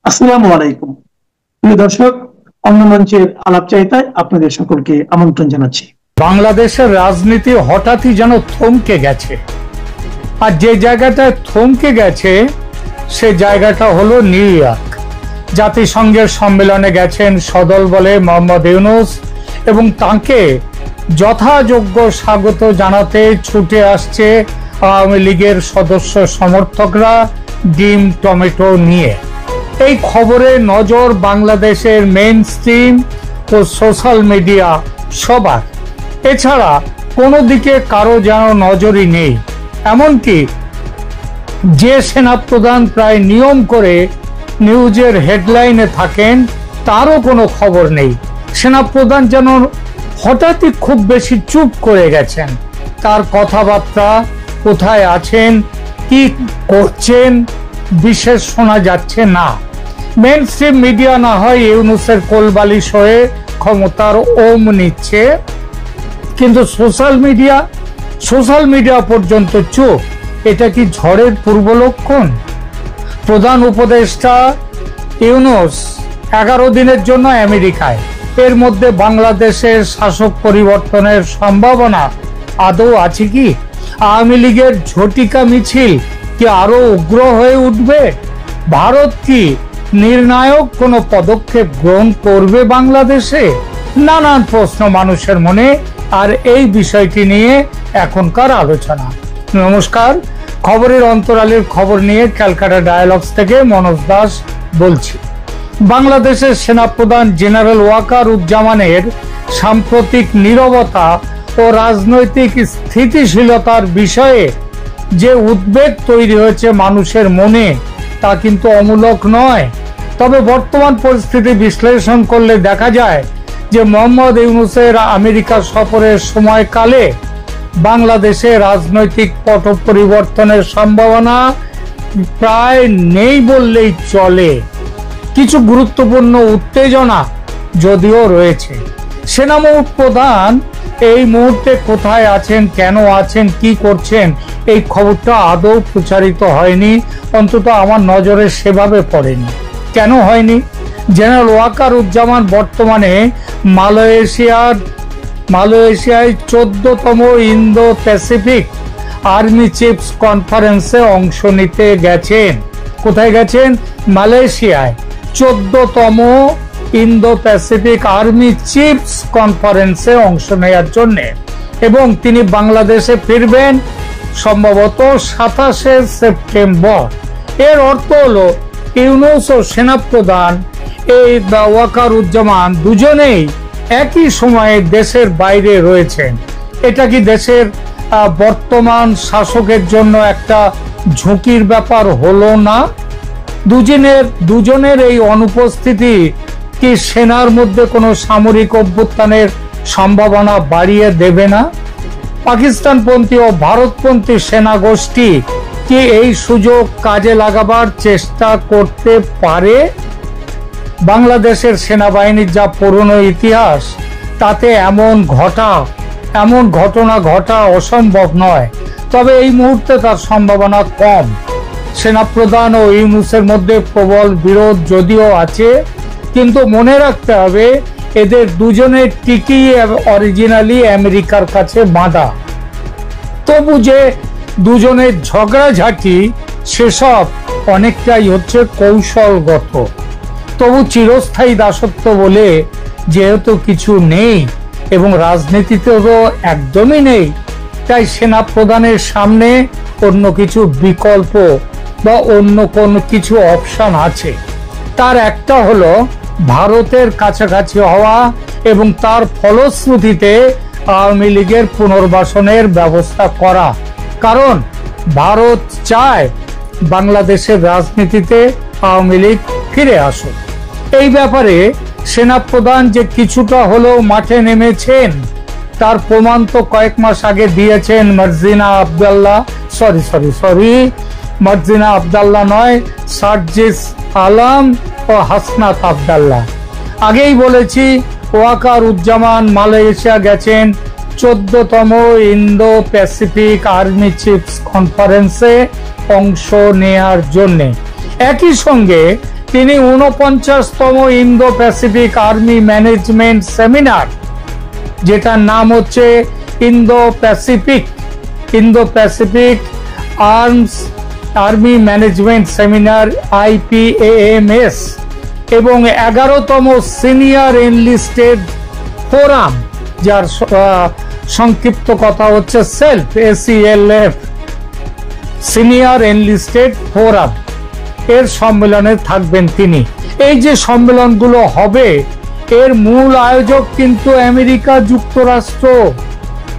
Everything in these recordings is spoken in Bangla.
আসসালামু আলাইকুম প্রিয় দর্শক, অন্য মঞ্চের আলাপচারিতায় আপনাদের সকলকে আমন্ত্রণ জানাচ্ছি। বাংলাদেশের রাজনীতি হঠাৎই যেন থমকে গেছে, আর যে জায়গাটায় থমকে গেছে সে জায়গাটা হলো নিউ ইয়র্ক। জাতিসংঘের সম্মেলনে গেছেন সদল বলে মোহাম্মদ ইউনূস এবং তাকে যথাযোগ্য স্বাগত জানাতে ছুটে আসছে আওয়ামী লীগের সদস্য সমর্থকরা ডিম টমেটো নিয়ে। এই খবরে নজর বাংলাদেশের মেইন স্ট্রিম ও সোশ্যাল মিডিয়া সবার, এছাড়া কোনো দিকে কারো যেন নজরই নেই। এমনকি যে সেনাপ্রধান প্রায় নিয়ম করে নিউজের হেডলাইনে থাকেন তারও কোনো খবর নেই। সেনাপ্রধান যেন হঠাৎই খুব বেশি চুপ করে গেছেন। তার কথাবার্তা, কোথায় আছেন, কি করছেন বিশেষ শোনা যাচ্ছে না। মেইন স্ট্রিম মিডিয়া না হয় ইউনূসের কোলবালিশ হয়ে ক্ষমতার ওম নিচ্ছে, কিন্তু সোশ্যাল মিডিয়া পর্যন্ত চুপ। এটা কি ঝড়ের পূর্ব লক্ষণ? প্রধান উপদেষ্টা ইউনূস 11 দিনের জন্য আমেরিকায়। এর মধ্যে বাংলাদেশের শাসক পরিবর্তনের সম্ভাবনা আদৌ আছে কি? আওয়ামী লীগের ঝটিকা মিছিল কি আরো উগ্র হয়ে উঠবে? ভারত কি নির্ণায়ক কোনো পদক্ষেপ গ্রহণ করবে বাংলাদেশে? নানান প্রশ্ন মানুষের মনে, আর এই বিষয়টি নিয়ে এখনকার আলোচনা। নমস্কার, খবরের অন্তরালের খবর নিয়ে ক্যালকাটা ডায়ালগস থেকে মনোজ দাস বলছি। বাংলাদেশের সেনাপ্রধান জেনারেল ওয়াকার উজ্জামানের সাম্প্রতিক নীরবতা ও রাজনৈতিক স্থিতিশীলতার বিষয়ে যে উদ্বেগ তৈরি হয়েছে মানুষের মনে, তা কিন্তু অমূলক নয়। তবে বর্তমান পরিস্থিতি বিশ্লেষণ করলে দেখা যায় যে মোহাম্মদ ইউনূসের আমেরিকা সফরের সময়কালে বাংলাদেশে রাজনৈতিক পট পরিবর্তনের সম্ভাবনা প্রায় নেই বললেই চলে। কিছু গুরুত্বপূর্ণ উত্তেজনা যদিও রয়েছে। সেনাপ্রধান এই মুহূর্তে কোথায় আছেন, কেন আছেন, কি করছেন, এই খবরটা আদৌ প্রচারিত হয়নি, অন্তত আমার নজরে সেভাবে পড়েনি। কেন হয়নি? জেনারেল ওয়াকার উজ্জামান বর্তমানে মালয়েশিয়ায় 14তম ইন্দো প্যাসিফিক আর্মি চিফস কনফারেন্সে অংশ নিতে গেছেন। কোথায় গেছেন? মালয়েশিয়ায় 14তম ইন্দো প্যাসিফিক আর্মি চিফস কনফারেন্সে অংশ নেওয়ার জন্য, এবং তিনি বাংলাদেশে ফিরবেন সম্ভবত 27শে সেপ্টেম্বর। এর অর্থ হলো ইউনূস ও সেনাপ্রধান এই ওয়াকার উজ্জামান দুজনেই একই সময়ে দেশের বাইরে রয়েছেন। এটা কি দেশের বর্তমান শাসকের জন্য একটা ঝুঁকির ব্যাপার হলো না? দুজনের এই অনুপস্থিতি কি সেনার মধ্যে কোনো সামরিক অভ্যুত্থানের সম্ভাবনা বাড়িয়ে দেবে না? পাকিস্তানপন্থী ও ভারতপন্থী সেনা গোষ্ঠী কি এই সুযোগ কাজে লাগাবার চেষ্টা করতে পারে? বাংলাদেশের সেনাবাহিনীর যা পুরনো ইতিহাস, তাতে এমন ঘটনা ঘটা অসম্ভব নয়। তবে এই মুহূর্তে তার সম্ভাবনা কম। সেনাপ্রধান ও ইউনূসের মধ্যে প্রবল বিরোধ যদিও আছে, কিন্তু মনে রাখতে হবে এদের দুজনের টিকি অরিজিনালি আমেরিকার কাছে বাঁধা। তবু যে দুজনের ঝগড়াঝাটি, সেসব অনেকটাই হচ্ছে কৌশলগত। তবু চিরস্থায়ী দাসত্ব বলে যেহেতু কিছু নেই এবং রাজনীতিতেও একদমই নেই, তাই সেনাপ্রধানের সামনে অন্য কিছু বিকল্প বা অন্য কোনো কিছু অপশন আছে। তার একটা হলো ভারতের কাছাকাছি হওয়া এবং তার ফলশ্রুতিতে আওয়ামী লীগের পুনর্বাসনের ব্যবস্থা করা। কারণ ভারত চায় বাংলাদেশের রাজনীতিতে আওয়ামী লীগ ফিরে আসুক। এই ব্যাপারে সেনাপ্রধান যে কিছুটা হলেও মাঠে নেমেছেন, তার প্রমাণ তো কয়েক মাস আগে দিয়েছেন মার্জিনা আব্দাল্লাহ নয়, সার্জিস আলম ও হাসনাত আব্দাল্লাহ। আগেই বলেছি ওয়াকার উজ্জামান মালয়েশিয়া গেছেন 14তম ইন্দো প্যাসিফিক আর্মি চিফস কনফারেন্সে অংশ নেয়ার জন্য। একই সঙ্গে তিনি 49তম Indo Pacific army management seminar, যেটার নাম হচ্ছে Indo Pacific army management seminar IPAMS, এবং 11তম সিনিয়র এনলিস্টেড ফোরাম, যার সংক্ষিপ্ত কথা হচ্ছে SELF, সিনিয়র এনলিস্টেড ফোরাম, এর সম্মেলনে থাকবেন তিনি। এই যে সম্মেলনগুলো হবে, এর মূল আয়োজক কিন্তু আমেরিকা যুক্তরাষ্ট্র,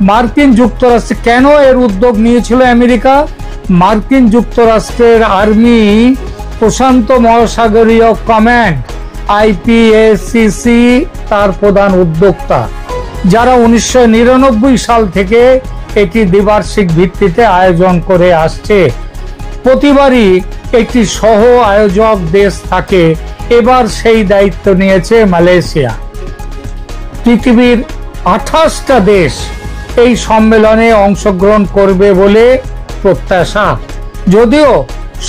মার্কিন যুক্তরাষ্ট্র। কেন এর উদ্যোগ নিয়েছিল আমেরিকা? মার্কিন যুক্তরাষ্ট্রের আর্মি প্রশান্ত মহাসাগরীয় কমান্ড IPACC তার প্রধান উদ্যোক্তা, যারা 1999 সাল থেকে এটি দ্বিবার্ষিক ভিত্তিতে আয়োজন করে আসছে। প্রতিবারই একটি সহ আয়োজক দেশ থাকে, এবার সেই দায়িত্ব নিয়েছে মালয়েশিয়া। পৃথিবীর 28টা দেশ এই সম্মেলনে অংশগ্রহণ করবে বলে প্রত্যাশা, যদিও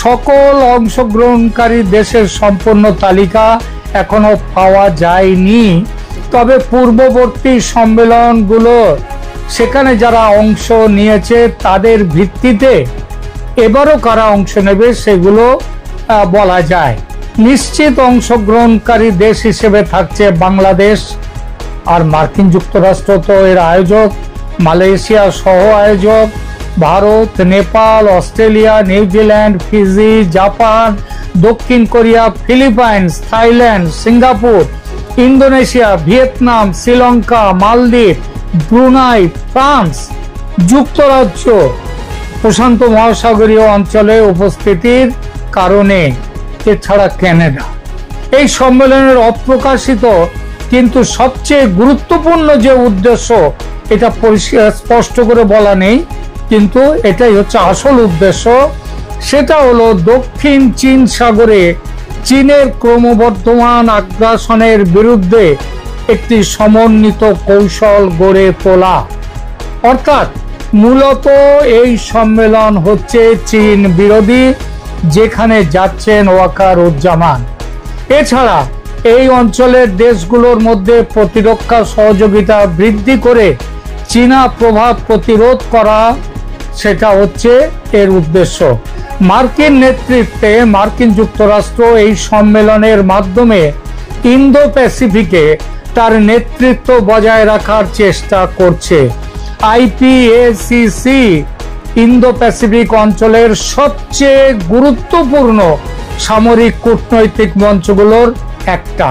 সকল অংশগ্রহণকারী দেশের সম্পূর্ণ তালিকা এখনো পাওয়া যায়নি। তবে পূর্ববর্তী সম্মেলনগুলো সেখানে যারা অংশ নিয়েছে তাদের ভিত্তিতে এবারও কারা অংশ নেবে সেগুলো বলা যায়। নিশ্চিত অংশগ্রহণকারী দেশ হিসেবে থাকছে বাংলাদেশ, আর মার্কিন যুক্তরাষ্ট্র তো এর আয়োজক, মালয়েশিয়া সহ আয়োজক, Bharat, Nepal, Australia, New Zealand, Fiji, Japan, দক্ষিণ Korea, Philippines, Thailand, Singapore, Indonesia, Vietnam, Sri Lanka, Maldives, Brunei, France, যুক্তরাজ্য প্রশান্ত মহাসাগরীয় অঞ্চলে উপস্থিতির কারণে, এছাড়া কানাডা। এই সম্মেলনের অপ্রকাশিত কিন্তু সবচেয়ে গুরুত্বপূর্ণ যে উদ্দেশ্য, এটা পরিষ্কার স্পষ্ট করে বলা নেই, কিন্তু এটাই হচ্ছে আসল উদ্দেশ্য। সেটা হলো দক্ষিণ চীন সাগরে চীনের ক্রমবর্ধমান আগ্রাসনের বিরুদ্ধে একটি সমন্বিত কৌশল গড়ে তোলা। অর্থাৎ মূলত এই সম্মেলন হচ্ছে চীন বিরোধী, যেখানে যাচ্ছেন ওয়াকারুজ্জামান। এছাড়া এই অঞ্চলের দেশগুলোর মধ্যে প্রতিরক্ষা সহযোগিতা বৃদ্ধি করে চীনা প্রভাব প্রতিরোধ করা, সেটা হচ্ছে এর উদ্দেশ্য। মার্কিন নেতৃত্বে মার্কিন যুক্তরাষ্ট্র এই সম্মেলনের মাধ্যমে ইন্দো প্যাসিফিকে তার নেতৃত্ব বজায় রাখার চেষ্টা করছে। IPACC ইন্দো প্যাসিফিক অঞ্চলের সবচেয়ে গুরুত্বপূর্ণ সামরিক কূটনৈতিক মঞ্চগুলোর একটা,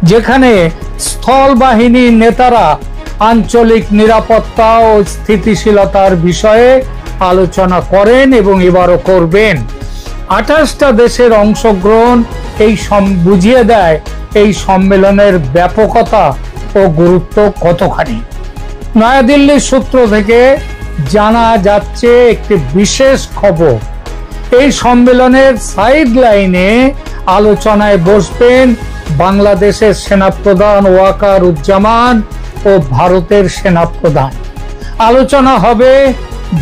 যেখানে স্থল বাহিনীর নেতারা আঞ্চলিক নিরাপত্তা ও স্থিতিশীলতার বিষয়ে আলোচনা করেন এবং এবারও করবেন। 28টা দেশের অংশগ্রহণ এই বুঝিয়ে দেয় এই সম্মেলনের ব্যাপকতা ও গুরুত্ব কতখানি। নয়াদিল্লির সূত্র থেকে জানা যাচ্ছে একটি বিশেষ খবর, এই সম্মেলনের সাইড লাইনে আলোচনায় বসবেন বাংলাদেশের সেনাপ্রধান ওয়াকারুজ্জামান ও ভারতের সেনাপ্রধান। আলোচনা হবে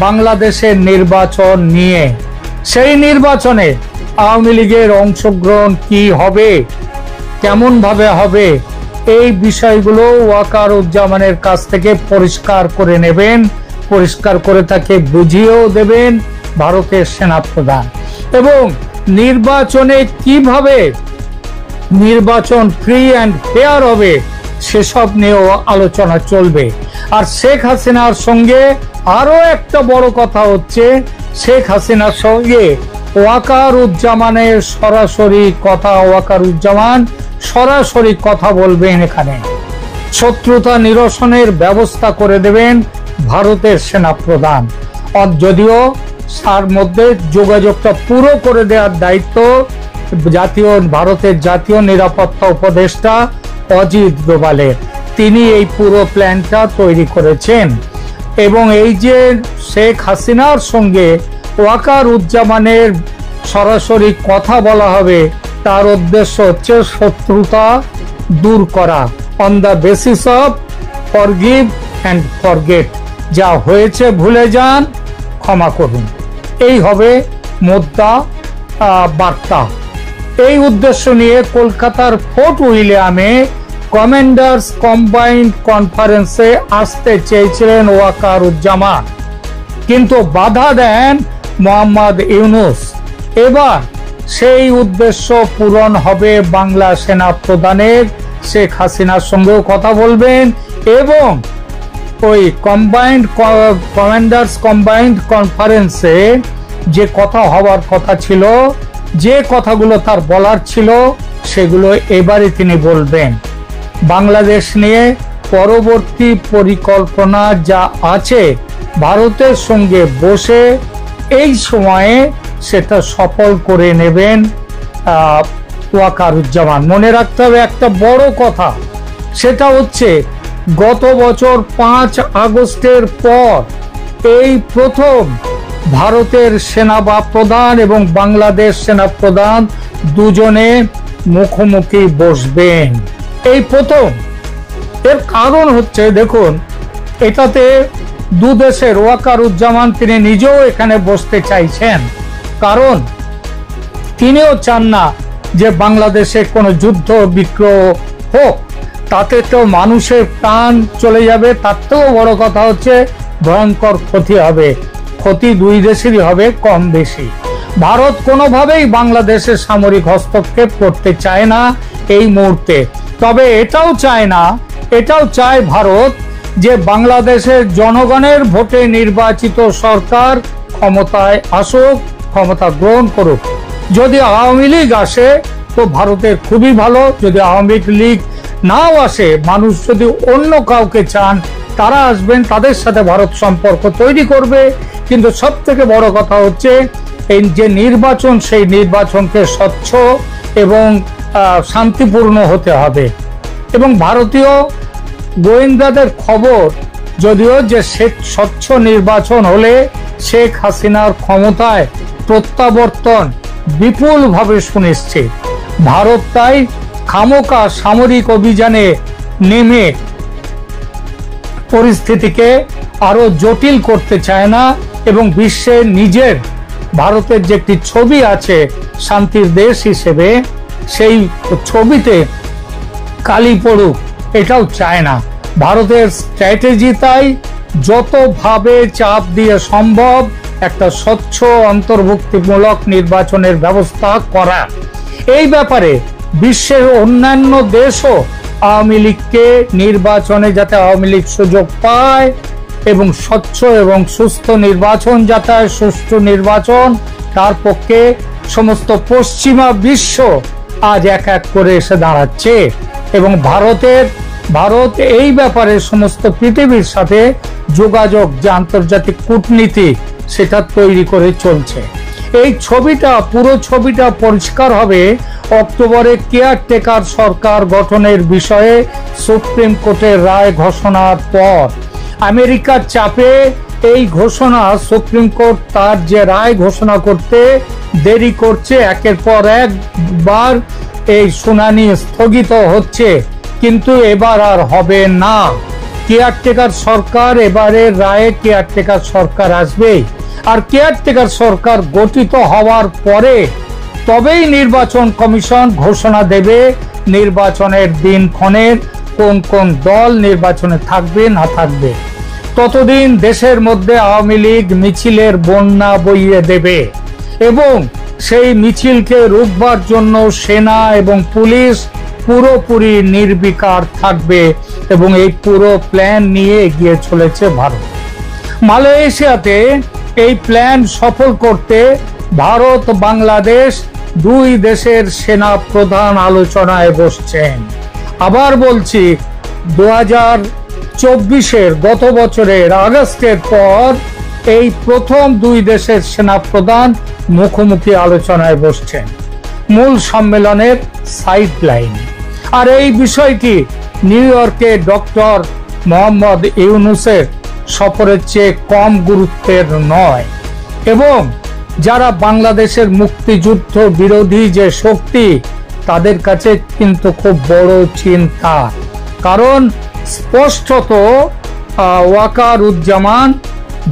বাংলাদেশের নির্বাচন নিয়ে। সেই নির্বাচনে আওয়ামী লীগের অংশগ্রহণ কি হবে, কেমন ভাবে হবে, এই বিষয়গুলো ওয়াকারুজ্জামানের কাছ থেকে পরিষ্কার করে নেবেন, পরিষ্কার করে তাকে বুঝিয়েও দেবেন ভারতের সেনাপ্রধান। এবং নির্বাচনে কিভাবে নির্বাচন ফ্রি অ্যান্ড ফেয়ার হবে সেসব নিয়েও আলোচনা চলবে। আর শেখ হাসিনার সঙ্গে আরো একটা বড় কথা হচ্ছে, শেখ হাসিনার সঙ্গে ওয়াকারুজ্জামানের ওয়াকারুজ্জামান সরাসরি কথা বলবেন। এখানে শত্রুতা নিরসনের ব্যবস্থা করে দেবেন ভারতের সেনাপ্রধান। যদিও তার মধ্যে যোগাযোগটা পুরো করে দেওয়ার দায়িত্ব ভারতের জাতীয় নিরাপত্তা উপদেষ্টা অজিত ডোভালের। তিনি এই পুরো প্ল্যানটা তৈরি করেছেন। এবং এই যে শেখ হাসিনার সঙ্গে ওয়াকারুজ্জামানের সরাসরি কথা বলা হবে, তার উদ্দেশ্য হচ্ছে শত্রুতা দূর করা, on the basis of forgive and forget. যা হয়েছে ভুলে যান, ক্ষমা করুন, এই হবে মোদ্দা বার্তা। এই উদ্দেশ্য নিয়ে কলকাতার ফোর্ট উইলিয়ামে কমান্ডার্স কম্বাইন্ড কনফারেন্সে আসতে চেয়েছিলেন ওয়াকারুজ্জামান, কিন্তু বাধা দেন মোহাম্মদ ইউনূস। এবার সেই উদ্দেশ্য পূরণ হবে, বাংলা সেনা প্রধানের শেখ হাসিনার সঙ্গেও কথা বলবেন এবং ওই কমান্ডার্স কম্বাইন্ড কনফারেন্সে যে কথা হওয়ার কথা ছিল, যে কথাগুলো তার বলার ছিল, সেগুলো এবারে তিনি বলবেন। বাংলাদেশ নিয়ে পরবর্তী পরিকল্পনা যা আছে ভারতের সঙ্গে বসে এই সময়ে সেটা সফল করে নেবেন ওয়াকারুজ্জামান। মনে রাখতে হবে একটা বড় কথা, সেটা হচ্ছে গত বছর 5 আগস্টের পর এই প্রথম ভারতের সেনা প্রধান এবং বাংলাদেশ সেনা প্রধান দুজনে মুখোমুখি বসবেন, এই প্রথম। এর কারণ হচ্ছে, দেখুন, এটাতে দুদেশের ওয়াকারুজ্জামান তিনি নিজেও এখানে বসতে চাইছেন, কারণ তিনিও চান না যে বাংলাদেশে কোনো যুদ্ধ বিগ্রহ হোক, তাতে তো মানুষের প্রাণ চলে যাবে, তার থেকেও বড় কথা হচ্ছে ভয়ঙ্কর ক্ষতি হবে, ক্ষতি দুই দেশেরই হবে কম বেশি। ভারত কোনোভাবেই বাংলাদেশের সামরিক হস্তক্ষেপ করতে চায় না এই মুহূর্তে, তবে এটাও চায় ভারত যে বাংলাদেশের জনগণের ভোটে নির্বাচিত সরকার ক্ষমতায় আসুক, ক্ষমতা গ্রহণ করুক। যদি আওয়ামী লীগ আসে তো ভারতের খুবই ভালো, যদি আওয়ামী লীগ নাও আসে, মানুষ যদি অন্য কাউকে চান তারা আসবেন, তাদের সাথে ভারত সম্পর্ক তৈরি করবে। কিন্তু সব থেকে বড় কথা হচ্ছে এই যে নির্বাচন, সেই নির্বাচনকে স্বচ্ছ এবং শান্তিপূর্ণ হতে হবে। এবং ভারতীয় গোয়েন্দাদের খবর যদিও যে স্বচ্ছ নির্বাচন হলে শেখ হাসিনার ক্ষমতায় প্রত্যাবর্তন বিপুলভাবে সুনিশ্চিত। ভারত তাই খামোকা সামরিক অভিযানে নেমে পরিস্থিতিকে আরো জটিল করতে চায় না এবং বিশ্বে নিজের ভারতের যে একটি ছবি আছে শান্তির দেশ হিসেবে, সেই ছবিতে কালি পড়ুক এটাও চায় না। ভারতের স্ট্র্যাটেজি তাই যতভাবে চাপ দিয়ে সম্ভব একটা স্বচ্ছ অন্তর্ভুক্তিমূলক নির্বাচনের ব্যবস্থা করা। এই ব্যাপারে বিশ্বের অন্যান্য দেশও আওয়ামী লীগকে নির্বাচনে যাতে আওয়ামী লীগ সুযোগ পায় এবং স্বচ্ছ এবং সুস্থ নির্বাচন যাতে সুষ্ঠু নির্বাচন, তার পক্ষে সমস্ত পশ্চিমা বিশ্ব আজ এক এক করে এসে দাঁড়াচ্ছে এবং ভারত এই ব্যাপারে সমস্ত পৃথিবীর সাথে যোগাযোগ যে আন্তর্জাতিক কূটনীতি সেটা তৈরি করে চলছে। এই পুরো ছবিটা পরিষ্কার হবে অক্টোবরে কেয়ারটেকার সরকার গঠনের বিষয়ে সুপ্রিম কোর্টের রায় ঘোষণার পর। আমেরিকার চাপে এই ঘোষণা সুপ্রিম কোর্ট তার যে রায় ঘোষণা করতে দেরি করছে, একের পর একবার এই শুনানি স্থগিত হচ্ছে, কিন্তু এবার আর হবে না। কেয়ারটেকার সরকার, এবারের রায়ে কেয়ারটেকার সরকার আসবেই, আর কেয়ারটেকার সরকার গঠিত হওয়ার পরে তবেই নির্বাচন কমিশন ঘোষণা দেবে নির্বাচনের দিনক্ষণের, কোন কোন দল নির্বাচনে থাকবে না থাকবে। ততদিন দেশের মধ্যে আওয়ামী লীগ মিছিলের বন্যা বইয়ে দেবে এবং সেই মিছিলকে রুখবার জন্য সেনা এবং পুলিশ পুরোপুরি নির্বিকার থাকবে এবং এই পুরো প্ল্যান নিয়ে এগিয়ে চলেছে ভারত। মালয়েশিয়াতে এই প্ল্যান সফল করতে ভারত বাংলাদেশ দুই দেশের সেনা প্রধান আলোচনায় বসছেন। আবার বলছি, 2024-এর গত বছরের আগস্টের পর এই প্রথম দুই দেশের সেনা প্রধান মুখোমুখি আলোচনায় বসছেন মূল সম্মেলনের সাইড লাইন। আর এই বিষয়টি নিউ ইয়র্কে ডক্টর মোহাম্মদ ইউনূসের সফরের চেয়ে কম গুরুত্বের নয় এবং যারা বাংলাদেশের মুক্তিযুদ্ধ বিরোধী যে শক্তি তাদের কাছে কিন্তু খুব বড় চিন্তা, কারণ স্পষ্টত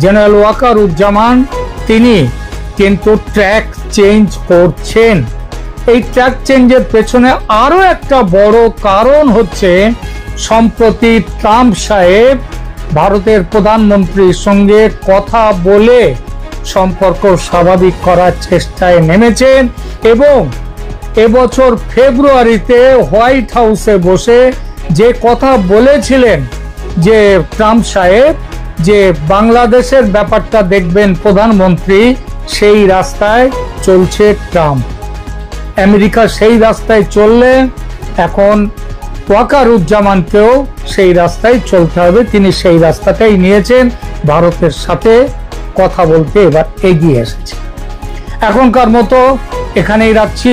জেনারেল ওয়াকারুজ্জামান তিনি কিন্তু ট্র্যাক চেঞ্জ করছেন এই ট্র্যাক চেঞ্জের পেছনে আরো একটা বড় কারণ হচ্ছে সম্প্রতি ট্রাম্প সাহেব ভারতের প্রধানমন্ত্রীর সঙ্গে কথা বলে সম্পর্ক স্বাভাবিক করার চেষ্টায় নেমেছেন এবং এবছর ফেব্রুয়ারিতে হোয়াইট হাউসে বসে যে কথা বলেছিলেন যে ট্রাম্প সাহেব যে বাংলাদেশের ব্যাপারটা দেখবেন প্রধানমন্ত্রী, সেই রাস্তায় চলছে ট্রাম্প। আমেরিকা সেই রাস্তায় চললে এখন ওয়াকারুজ্জামানকেও সেই রাস্তায় চলতে হবে। তিনি সেই রাস্তাটাই নিয়েছেন, ভারতের সাথে কথা বলতে এবার এগিয়ে এসেছে। এখনকার মতো এখানেই রাখছি,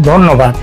ধন্যবাদ।